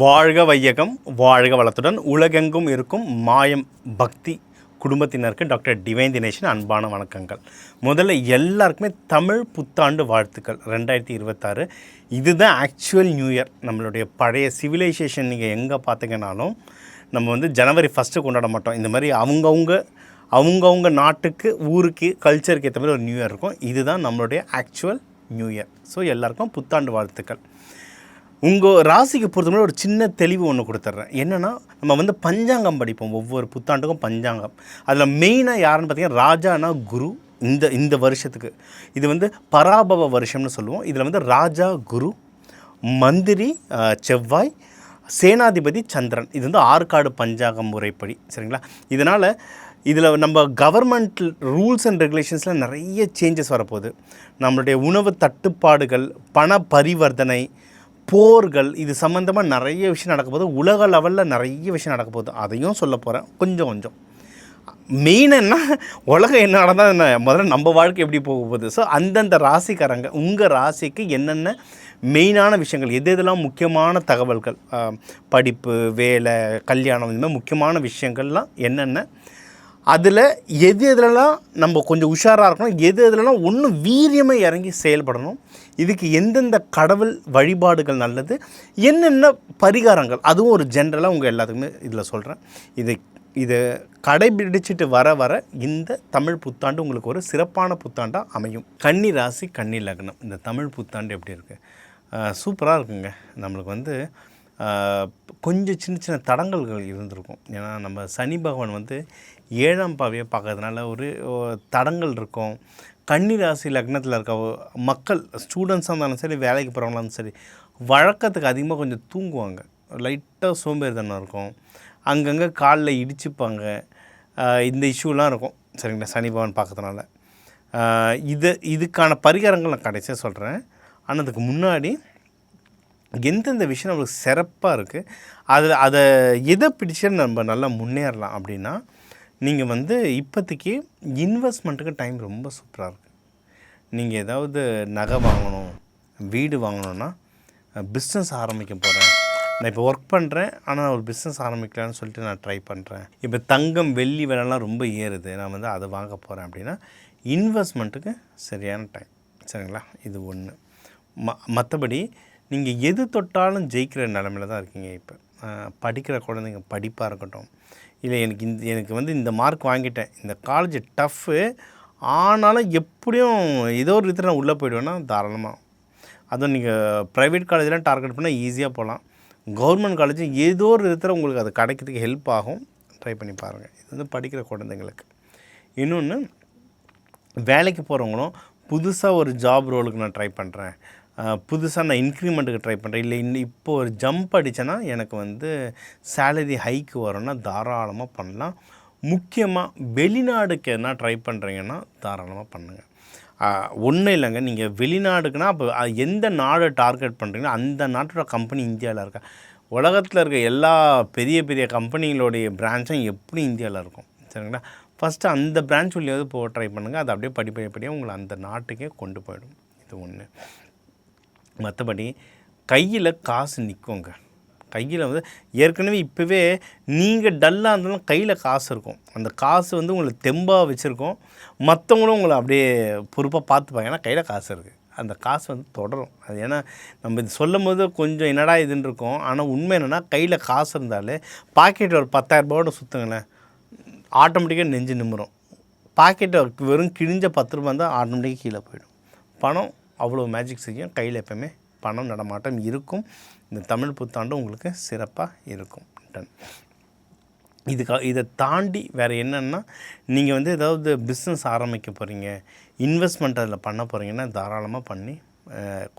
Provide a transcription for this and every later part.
வாழ்க வையகம், வாழ்க வளத்துடன் உலகெங்கும் இருக்கும் மாயம் பக்தி குடும்பத்தினருக்கு டாக்டர் டிவைன் தினேஷன் அன்பான வணக்கங்கள். முதல்ல எல்லாருக்குமே தமிழ் புத்தாண்டு வாழ்த்துக்கள் 2026. இதுதான் ஆக்சுவல் நியூ இயர். நம்மளுடைய பழைய சிவிலைசேஷன் நீங்கள் எங்கே பார்த்தீங்கன்னாலும் நம்ம வந்து ஜனவரி 1 கொண்டாட மாட்டோம். இந்த மாதிரி அவங்கவுங்க நாட்டுக்கு ஊருக்கு கல்ச்சருக்கு ஏற்ற மாதிரி ஒரு நியூ இயர் இருக்கும். இதுதான் நம்மளுடைய ஆக்சுவல் நியூ இயர். ஸோ எல்லாருக்கும் புத்தாண்டு வாழ்த்துக்கள். உங்கள் ராசிக்கு பொறுத்தவரை ஒரு சின்ன தெளிவு ஒன்று கொடுத்துட்றேன். என்னென்னா, நம்ம வந்து பஞ்சாங்கம் படிப்போம், ஒவ்வொரு புத்தாண்டுக்கும் பஞ்சாங்கம். அதில் மெயினாக யாருன்னு பார்த்தீங்கன்னா ராஜானா குரு. இந்த வருஷத்துக்கு இது வந்து பராபவ வருஷம்னு சொல்லுவோம். இதில் வந்து ராஜா குரு, மந்திரி செவ்வாய், சேனாதிபதி சந்திரன். இது வந்து ஆற்காடு பஞ்சாங்கம் முறைப்படி, சரிங்களா? இதனால் இதில் நம்ம கவர்மெண்ட் ரூல்ஸ் அண்ட் ரெகுலேஷன்ஸில் நிறைய சேஞ்சஸ் வரப்போகுது. நம்மளுடைய உணவு தட்டுப்பாடுகள், பண பரிவர்த்தனை, போர்கள், இது சம்மந்தமாக நிறைய விஷயம் நடக்க போகுது. உலக லெவலில் நிறைய விஷயம் நடக்க போகுது. அதையும் சொல்ல போகிறேன் கொஞ்சம். மெயின் என்ன, உலகம் என்ன நடந்தால் என்ன, முதல்ல நம்ம வாழ்க்கை எப்படி போக போகுது. ஸோ அந்தந்த ராசிக்காரங்க உங்கள் ராசிக்கு என்னென்ன மெயினான விஷயங்கள், எதெல்லாம் முக்கியமான தகவல்கள், படிப்பு, வேலை, கல்யாணம், இந்த மாதிரி முக்கியமான விஷயங்கள்லாம் என்னென்ன, அதில் எதுலலாம் நம்ம கொஞ்சம் உஷாராக இருக்கணும், எதுலலாம் ஒன்றும் வீரியமாக இறங்கி செயல்படணும், இதுக்கு எந்தெந்த கடவுள் வழிபாடுகள் நல்லது, என்னென்ன பரிகாரங்கள், அதுவும் ஒரு ஜென்ரலாக உங்கள் எல்லாத்துக்குமே இதில் சொல்கிறேன். இதை கடைபிடிச்சிட்டு வர இந்த தமிழ் புத்தாண்டு உங்களுக்கு ஒரு சிறப்பான புத்தாண்டாக அமையும். கன்னி ராசி, கன்னி லக்னம், இந்த தமிழ் புத்தாண்டு எப்படி இருக்குது? சூப்பராக இருக்குங்க. நம்மளுக்கு வந்து கொஞ்சம் சின்ன தடங்கல்கள் இருந்திருக்கும். ஏன்னா நம்ம சனி பகவான் வந்து 7ஆம் பாவையை பார்க்கறதுனால ஒரு தடங்கள் இருக்கும். கன்னி ராசி லக்னத்தில் இருக்க மக்கள், ஸ்டூடெண்ட்ஸாக இருந்தாலும் சரி, வேலைக்கு போகிறவங்களாலும் சரி, வழக்கத்துக்கு அதிகமாக கொஞ்சம் தூங்குவாங்க. லைட்டாக சோம்பேறித்தனம் இருக்கும். அங்கங்கே காலில் இடிச்சுப்பாங்க. இந்த இஷ்யூலாம் இருக்கும், சரிங்களா? சனி பகவான் பார்க்கறதுனால இதுக்கான பரிகாரங்கள் நான் கடைசியாக சொல்கிறேன். ஆனால் அதுக்கு முன்னாடி எந்தெந்த விஷயம் நம்மளுக்கு சிறப்பாக இருக்குது, அதை எதை பிடிச்சா நம்ம நல்லா முன்னேறலாம் அப்படின்னா, நீங்கள் வந்து இப்போதைக்கு இன்வெஸ்ட்மெண்ட்டுக்கு டைம் ரொம்ப சூப்பராக இருக்குது. நீங்கள் ஏதாவது நகை வாங்கணும், வீடு வாங்கணுன்னா, பிஸ்னஸ் ஆரம்பிக்க போகிறேன், நான் இப்போ ஒர்க் பண்ணுறேன் ஆனால் ஒரு பிஸ்னஸ் ஆரம்பிக்கலான்னு சொல்லிட்டு நான் ட்ரை பண்ணுறேன், இப்போ தங்கம் வெள்ளி விலைலாம் ரொம்ப ஏறுது, நான் வந்து அதை வாங்க போகிறேன் அப்படின்னா இன்வெஸ்ட்மெண்ட்டுக்கு சரியான டைம், சரிங்களா? இது ஒன்று. மற்றபடி நீங்கள் எது தொட்டாலும் ஜெயிக்கிற நிலமையில தான் இருக்கீங்க. இப்போ படிக்கிற குழந்தைங்க படிப்பாக இருக்கட்டும், இல்லை எனக்கு வந்து இந்த மார்க் வாங்கிட்டேன், இந்த காலேஜ் டஃப்பு, ஆனாலும் எப்படியும் ஏதோ ஒரு விதத்தில் நான் உள்ளே போய்டுவேன்னா தாராளமாக. அதுவும் நீங்கள் ப்ரைவேட் காலேஜெலாம் டார்கெட் பண்ணால் ஈஸியாக போகலாம். கவர்மெண்ட் காலேஜ் ஏதோ ஒரு விதத்தில் உங்களுக்கு அது கிடைக்கிறதுக்கு ஹெல்ப் ஆகும். ட்ரை பண்ணி பாருங்கள். இது வந்து படிக்கிற குழந்தைங்களுக்கு. இன்னொன்று, வேலைக்கு போகிறவங்களும் புதுசாக ஒரு ஜாப் ரோலுக்கு நான் ட்ரை பண்ணுறேன், புதுசாக நான் இன்க்ரிமெண்ட்டுக்கு ட்ரை பண்ணுறேன், இல்லை இப்போ ஒரு ஜம்ப் அடித்தேன்னா எனக்கு வந்து சேலரி ஹைக்கு வரும்னா தாராளமாக பண்ணலாம். முக்கியமாக வெளிநாடுக்கு எதனா ட்ரை பண்ணுறீங்கன்னா தாராளமாக பண்ணுங்கள். ஒன்றும் இல்லைங்க, நீங்கள் வெளிநாடுக்குன்னா அப்போ எந்த நாடை டார்கெட் பண்ணுறீங்கன்னா அந்த நாட்டோட கம்பெனி இந்தியாவில் இருக்கா, உலகத்தில் இருக்க எல்லா பெரிய கம்பெனிகளுடைய பிரான்ச்சும் எப்படி இந்தியாவில் இருக்கும், சரிங்களா? ஃபஸ்ட்டு அந்த பிரான்ச் வழியாவது போக ட்ரை பண்ணுங்கள். அது அப்படியே படிப்படியாக உங்களை அந்த நாட்டுக்கே கொண்டு போயிடும். இது ஒன்று. மற்றபடி கையில் காசு நிற்குங்க. கையில் வந்து ஏற்கனவே இப்போவே நீங்கள் டல்லாக இருந்தாலும் கையில் காசு இருக்கும். அந்த காசு வந்து உங்களை தெம்பாக வச்சுருக்கோம். மற்றவங்களும் உங்களை அப்படியே பொறுப்பாக பார்த்துப்பாங்க. ஏன்னா கையில் காசு இருக்குது. அந்த காசு வந்து தொடரும். அது ஏன்னா நம்ம இது சொல்லும் போது கொஞ்சம் என்னடா இதுன்னு இருக்கும். ஆனால் உண்மை என்னென்னா, கையில் காசு இருந்தாலே பாக்கெட்டில் ஒரு 10,000 ரூபாயோட சுற்றுங்களேன், ஆட்டோமேட்டிக்காக நெஞ்சு நிமிரும். பாக்கெட்டில் வெறும் கிழிஞ்ச 10 ரூபா இருந்தால் ஆட்டோமேட்டிக்காக கீழே போயிடும். பணம் அவ்வளோ மேஜிக் செய்யும். கையில் எப்போவுமே பணம் நடமாட்டம் இருக்கும். இந்த தமிழ் புத்தாண்டு உங்களுக்கு சிறப்பாக இருக்கும். இதை தாண்டி வேறு என்னென்னா, நீங்கள் வந்து ஏதாவது பிஸ்னஸ் ஆரம்பிக்க போகிறீங்க, இன்வெஸ்ட்மெண்ட் அதில் பண்ண போகிறீங்கன்னா தாராளமாக பண்ணி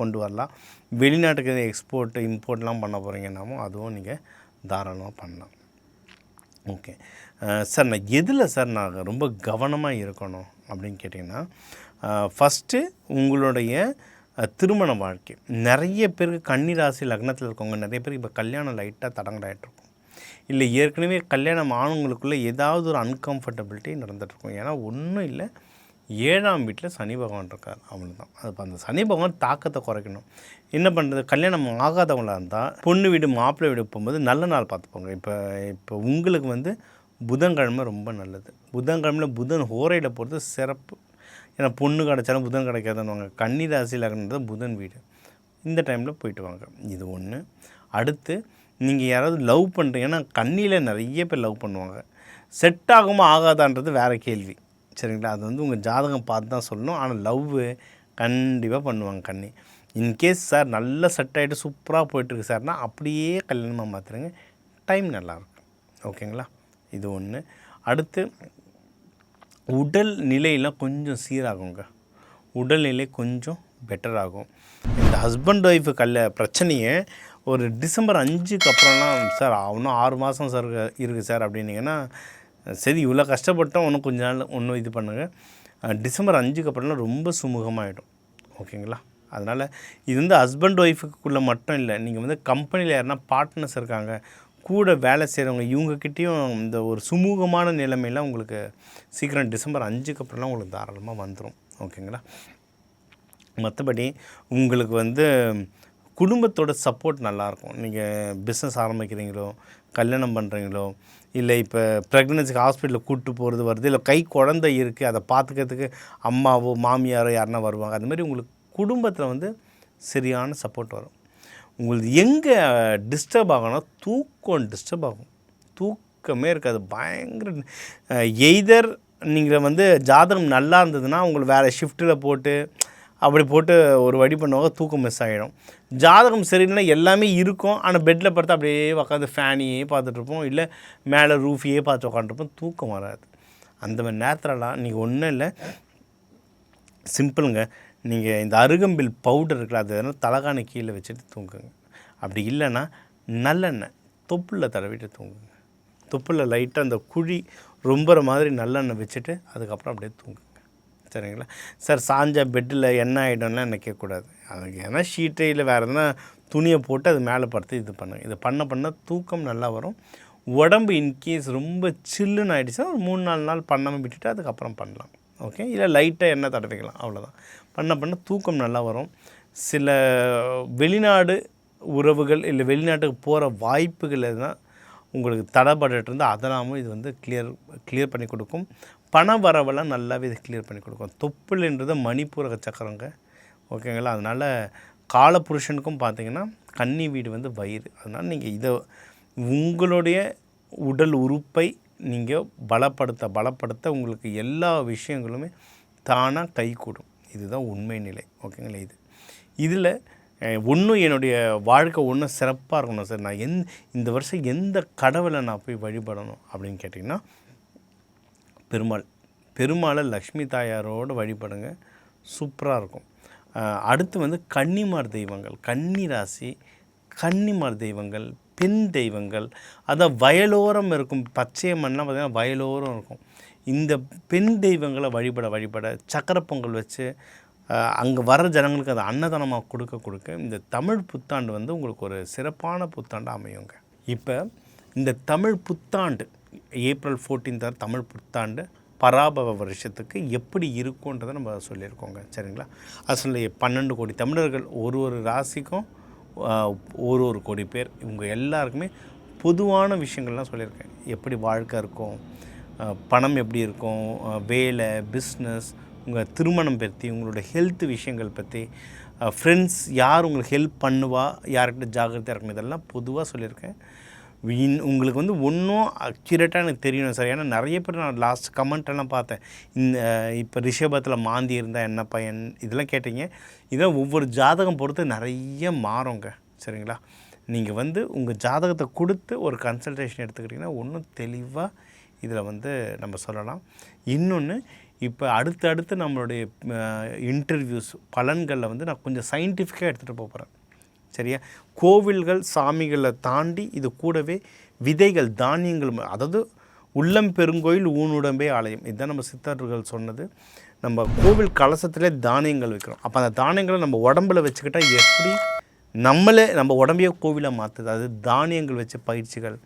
கொண்டு வரலாம். வெளிநாட்டுக்கு எக்ஸ்போர்ட்டு இம்போர்ட்லாம் பண்ண போகிறீங்கன்னாவும் அதுவும் நீங்கள் தாராளமாக பண்ணலாம். ஓகே சார், நான் எதில் சார் நான் ரொம்ப கவனமாக இருக்கணும் அப்படின்னு கேட்டிங்கன்னா, ஃபஸ்ட்டு உங்களுடைய திருமண வாழ்க்கை. நிறைய பேருக்கு கன்னி ராசி லக்னத்தில் இருக்கவங்க நிறைய பேருக்கு இப்போ கல்யாணம் லைட்டாக தடங்கலாகிட்ருக்கும். இல்லை ஏற்கனவே கல்யாணம் ஆனவங்களுக்குள்ளே ஏதாவது ஒரு அன்கம்ஃபர்டபிலிட்டி நடந்துகிட்ருக்கும். ஏன்னா ஒன்றும் இல்லை, 7ஆம் வீட்டில் சனி பகவான் இருக்கார். அவ்வளோதான். அது அந்த சனி பகவான் தாக்கத்தை குறைக்கணும். என்ன பண்ணுறது, கல்யாணம் ஆகாதவங்களாக இருந்தால் பொண்ணு வீடு மாப்பிள்ளை வீடு போகும்போது நல்ல நாள் பார்த்துப்போங்க. இப்போ உங்களுக்கு வந்து புதன்கிழமை ரொம்ப நல்லது. புதன்கிழமையில் புதன் ஹோரையில் போகிறது சிறப்பு. ஏன்னா பொண்ணு கிடைச்சாலும் புதன் கிடைக்காதுன்னு கன்னி ராசியில் இருக்கிறது புதன் வீடு. இந்த டைமில் போயிட்டு வாங்க. இது ஒன்று. அடுத்து நீங்கள் யாராவது லவ் பண்ணுறீங்கன்னா கன்னியில் நிறைய பேர் லவ் பண்ணுவாங்க. செட் ஆகுமா ஆகாதான்றது வேறு கேள்வி. சரிங்களா, அது வந்து உங்கள் ஜாதகம் பார்த்து தான் சொல்லணும். ஆனால் லவ்வு கண்டிப்பாக பண்ணுவாங்க கன்னி. இன்கேஸ் சார் நல்ல செட் ஆகிட்டு சூப்பராக போயிட்டுருக்கு சார்னா அப்படியே கல்யாணமாக மாற்றுறங்க, டைம் நல்லாயிருக்கும். ஓகேங்களா, இது ஒன்று. அடுத்து உடல் நிலையெல்லாம் கொஞ்சம் சீராகுங்க. உடல்நிலை கொஞ்சம் பெட்டர் ஆகும். இந்த ஹஸ்பண்ட் ஒய்ஃபு பிரச்சனையை ஒரு டிசம்பர் 5க்கு அப்புறம்லாம் சார் இன்னும் 6 மாதம் சார் இருக்குது சார் அப்படின்னீங்கன்னா, சரி இவ்வளோ கஷ்டப்பட்டோம், இன்னும் கொஞ்ச நாள் ஒன்றும் இது பண்ணுங்கள். டிசம்பர் 5க்கு அப்புறம்லாம் ரொம்ப சுமூகமாகிடும். ஓகேங்களா, அதனால் இது வந்து ஹஸ்பண்ட் ஒய்ஃபுக்குள்ளே மட்டும் இல்லை, நீங்கள் வந்து கம்பெனியில் யாருன்னா பார்ட்னர்ஸ் இருக்காங்க, கூட வேலை செய்கிறவங்க, இவங்கக்கிட்டேயும் இந்த ஒரு சுமூகமான நிலைமையெல்லாம் உங்களுக்கு சீக்கிரம் டிசம்பர் 5க்கு அப்புறம்லாம் உங்களுக்கு தாராளமாக வந்துடும். ஓகேங்களா, மற்றபடி உங்களுக்கு வந்து குடும்பத்தோட சப்போர்ட் நல்லாயிருக்கும். நீங்கள் பிஸ்னஸ் ஆரம்பிக்கிறீங்களோ, கல்யாணம் பண்ணுறீங்களோ, இல்லை இப்போ ப்ரெக்னன்சிக்கு ஹாஸ்பிட்டலில் கூப்பிட்டு போகிறது வருது, இல்லை கை குழந்தை இருக்குது அதை பார்த்துக்கிறதுக்கு அம்மாவோ மாமியாரோ யாருன்னா வருவாங்க. அதுமாதிரி உங்களுக்கு குடும்பத்தில் வந்து சரியான சப்போர்ட் வரும். உங்களுக்கு எங்கே டிஸ்டர்ப் ஆகணும், தூக்கம் டிஸ்டர்ப் ஆகும். தூக்கமே இருக்காது, பயங்கர. எய்தர் நீங்கள் வந்து ஜாதகம் நல்லா இருந்ததுன்னா உங்களுக்கு வேறு ஷிஃப்ட்டில் போட்டு அப்படி போட்டு ஒரு வழி பண்ணுவாங்க, தூக்கம் மிஸ் ஆகிடும். ஜாதகம் சரியில்லைன்னா எல்லாமே இருக்கும், ஆனால் பெட்டில் படுத்து அப்படியே உட்காந்து ஃபேனையே பார்த்துட்ருப்போம், இல்லை மேலே ரூஃபையே பார்த்து உட்காந்துருப்போம், தூக்கம் வராது. அந்த மாதிரி நேரத்துலலாம் நீங்கள் ஒன்றும் இல்லை, சிம்பிளுங்க. நீங்கள் இந்த அருகம்பில் பவுடர் இருக்குல்ல, அது எதனால் தலகாணி கீழே வச்சுட்டு தூங்குங்க. அப்படி இல்லைன்னா நல்லெண்ணெய் தொப்புளில் தடவிட்டு தூங்குங்க. தொப்புளில் லைட்டாக அந்த குழி ரொம்புற மாதிரி நல்லெண்ணெய் வச்சுட்டு அதுக்கப்புறம் அப்படியே தூங்குங்க. சரிங்களா சார், சாஞ்சா பெட்டில் என்ன ஆகிடும்லாம் என்ன கேட்கக்கூடாது. அதுக்கு ஏன்னா ஷீட்டை இல்லை வேறு எதுனா துணியை போட்டு அது மேலே படுத்து இது பண்ணுங்க. இது பண்ண தூக்கம் நல்லா வரும். உடம்பு இன்கேஸ் ரொம்ப சில்லுன்னு ஆகிடுச்சுன்னா ஒரு 3-4 நாள் பண்ணாமல் விட்டுட்டு அதுக்கப்புறம் பண்ணலாம். ஓகே, இல்லை லைட்டாக எண்ணெய் தடவிக்கலாம், அவ்வளோதான். பண்ண தூக்கம் நல்லா வரும். சில வெளிநாடு உறவுகள் இல்லை வெளிநாட்டுக்கு போகிற வாய்ப்புகள் எதுனா உங்களுக்கு தடைப்பட்டு இருந்தால் அதெல்லாமும் இது வந்து கிளியர் பண்ணி கொடுக்கும். பண வரவெல்லாம் நல்லாவே இது கிளியர் பண்ணி கொடுக்கும். தொப்புள்ன்றது மணிப்பூரக சக்கரங்க. ஓகேங்களா, அதனால் காலபுருஷனுக்கும் பார்த்திங்கன்னா கன்னி வீடு வந்து வயிறு. அதனால் நீங்கள் இதை உங்களுடைய உடல் உறுப்பை நீங்கள் பலப்படுத்த உங்களுக்கு எல்லா விஷயங்களுமே தானாக கைகூடும். இதுதான் உண்மை நிலை. ஓகேங்களா, இதில் ஒன்றும் என்னுடைய வாழ்க்கை ஒன்றும் சிறப்பாக இருக்கணும் சார், நான் இந்த வருஷம் எந்த கடவுளை நான் போய் வழிபடணும் அப்படின்னு கேட்டிங்கன்னா, பெருமாளை லக்ஷ்மி தாயாரோடு வழிபடுங்க, சூப்பராக இருக்கும். அடுத்து வந்து கன்னிமார் தெய்வங்கள், கன்னி ராசி கன்னிமார் தெய்வங்கள், பெண் தெய்வங்கள், அதான் வயலோரம் இருக்கும், பச்சை மண்ணெலாம் பார்த்திங்கன்னா வயலோரம் இருக்கும். இந்த பெண் தெய்வங்களை வழிபட சக்கரை பொங்கல் வச்சு அங்கே வர ஜனங்களுக்கு அதை அன்னதானமாக கொடுக்க இந்த தமிழ் புத்தாண்டு வந்து உங்களுக்கு ஒரு சிறப்பான புத்தாண்டு அமையுங்க. இப்போ இந்த தமிழ் புத்தாண்டு ஏப்ரல் 14 தமிழ் புத்தாண்டு பராபவ வருஷத்துக்கு எப்படி இருக்குன்றதை நம்ம சொல்லியிருக்கோங்க. சரிங்களா, அது சொல்லி 12 கோடி தமிழர்கள், ஒரு ராசிக்கும் ஒரு கோடி பேர், இவங்க எல்லாருக்குமே பொதுவான விஷயங்கள்லாம் சொல்லியிருக்கேன். எப்படி வாழ்க்கை இருக்கும், பணம் எப்படி இருக்கும், வேலை, பிஸ்னஸ், உங்கள் திருமணம் பற்றி, உங்களோட ஹெல்த் விஷயங்கள் பற்றி, ஃப்ரெண்ட்ஸ் யார் உங்களுக்கு ஹெல்ப் பண்ணுவா, யார்கிட்ட ஜாக்கிரதையாக இருக்கணும், இதெல்லாம் பொதுவாக சொல்லியிருக்கேன். உங்களுக்கு வந்து ஒன்றும் அக்யூரேட்டாக எனக்கு தெரியணும் சார். ஏன்னா நிறைய பேர் நான் லாஸ்ட் கமெண்ட்டெல்லாம் பார்த்தேன், இப்போ ரிஷபத்தில் மாந்தி இருந்தால் என்ன பயன், இதெல்லாம் கேட்டீங்க. இதெல்லாம் ஒவ்வொரு ஜாதகம் பொறுத்து நிறைய மாறுங்க. சரிங்களா, நீங்கள் வந்து உங்கள் ஜாதகத்தை கொடுத்து ஒரு கன்சல்டேஷன் எடுத்துக்கிட்டிங்கன்னா ஒன்றும் தெளிவாக இதில் வந்து நம்ம சொல்லலாம். இன்னொன்று, இப்போ அடுத்து நம்மளுடைய இன்டர்வியூஸ் பலன்களில் வந்து நான் கொஞ்சம் சயின்டிஃபிக்காக எடுத்துகிட்டு போகிறேன். சரியா, கோவில்கள் சாமிகளை தாண்டி இது கூடவே விதைகள், தானியங்கள், அதாவது உள்ளம் பெருங்கோயில் ஊனுடம்பே ஆலயம், இதுதான் நம்ம சித்தர்கள் சொன்னது. நம்ம கோவில் கலசத்திலே தானியங்கள் வைக்கிறோம். அப்போ அந்த தானியங்களை நம்ம உடம்பில் வச்சுக்கிட்டால் எப்படி நம்ம உடம்பையே கோவிலாக மாற்றுது. அது தானியங்கள் வச்ச பயிற்சிகள்,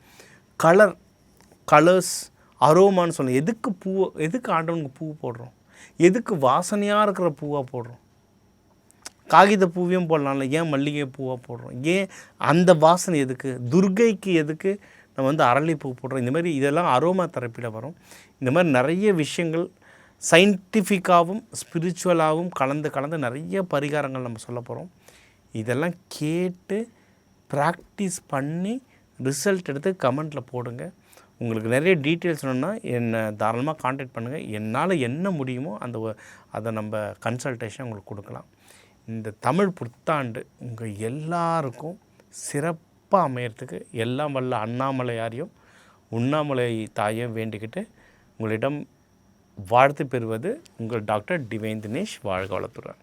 கலர்ஸ், அரோமான்னு சொல்லணும். எதுக்கு ஆண்டவனுக்கு பூ போடுறோம், எதுக்கு வாசனையாக இருக்கிற பூவாக போடுறோம்? காகித பூவையும் போடலாம்ல, ஏன் மல்லிகை பூவாக போடுறோம்? ஏன் அந்த வாசனை எதுக்கு? துர்க்கைக்கு எதுக்கு நம்ம வந்து அரளிப்பூ போடுறோம்? இந்த மாதிரி இதெல்லாம் அரோமா தெரப்பியில் வரும். இந்த மாதிரி நிறைய விஷயங்கள் சயின்டிஃபிக்காகவும் ஸ்பிரிச்சுவலாகவும் கலந்து நிறைய பரிகாரங்கள் நம்ம சொல்ல போகிறோம். இதெல்லாம் கேட்டு ப்ராக்டிஸ் பண்ணி ரிசல்ட் எடுத்து கமெண்ட்டில் போடுங்க. உங்களுக்கு நிறைய டீட்டெயில்ஸ் வேணும்னா என்னை தாராளமாக காண்டாக்ட் பண்ணுங்கள். என்னால் என்ன முடியுமோ அதை நம்ம கன்சல்டேஷன் உங்களுக்கு கொடுக்கலாம். இந்த தமிழ் புத்தாண்டு உங்கள் எல்லாருக்கும் சிறப்பாக அமையறதுக்கு எல்லாம் வல்ல அண்ணாமலையாரையும் உண்ணாமலை தாயையும் வேண்டிக்கிட்டு உங்களிடம் வாழ்த்து பெறுவது உங்கள் டாக்டர் டிவைன் தினேஷ். வாழ்க வளத்துடன்.